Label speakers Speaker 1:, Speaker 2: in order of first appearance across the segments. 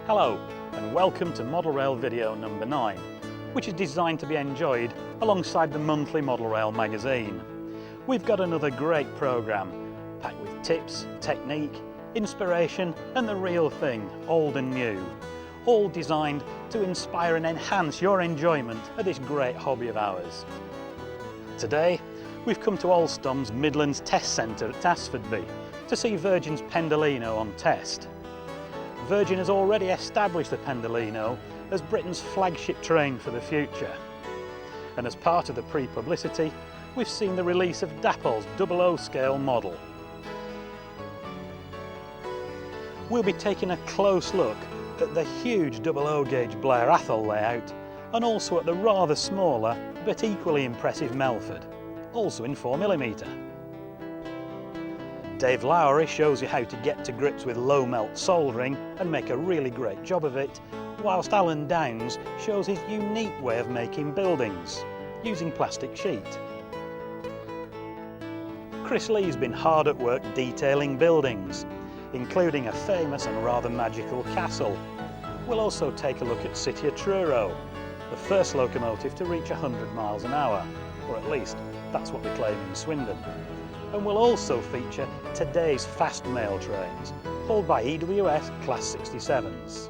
Speaker 1: Hello and welcome to Model Rail video number 9, which is designed to be enjoyed alongside the monthly Model Rail magazine. We've got another great programme, packed with tips, technique, inspiration and the real thing, old and new. All designed to inspire and enhance your enjoyment of this great hobby of ours. Today, we've come to Alstom's Midlands Test Centre at Asfordby to see Virgin's Pendolino on test. Virgin has already established the Pendolino as Britain's flagship train for the future. And as part of the pre-publicity, we've seen the release of Dapple's 00 scale model. We'll be taking a close look at the huge 00 gauge Blair Athol layout and also at the rather smaller but equally impressive Melford, also in 4mm. Dave Lowry shows you how to get to grips with low melt soldering and make a really great job of it, whilst Alan Downs shows his unique way of making buildings, using plastic sheet. Chris Lee's been hard at work detailing buildings, including a famous and rather magical castle. We'll also take a look at City of Truro, the first locomotive to reach 100 miles an hour, or at least that's what they claim in Swindon. And we'll also feature today's fast mail trains, hauled by EWS Class 67s.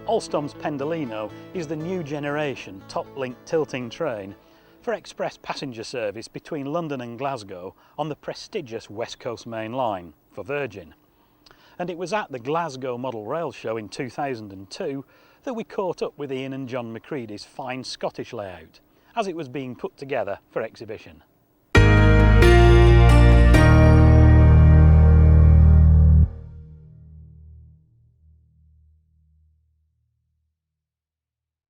Speaker 1: Alstom's Pendolino is the new generation top-link tilting train for express passenger service between London and Glasgow on the prestigious West Coast Main Line for Virgin. And it was at the Glasgow Model Rail Show in 2002 that we caught up with Ian and John Macready's fine Scottish layout, as it was being put together for exhibition.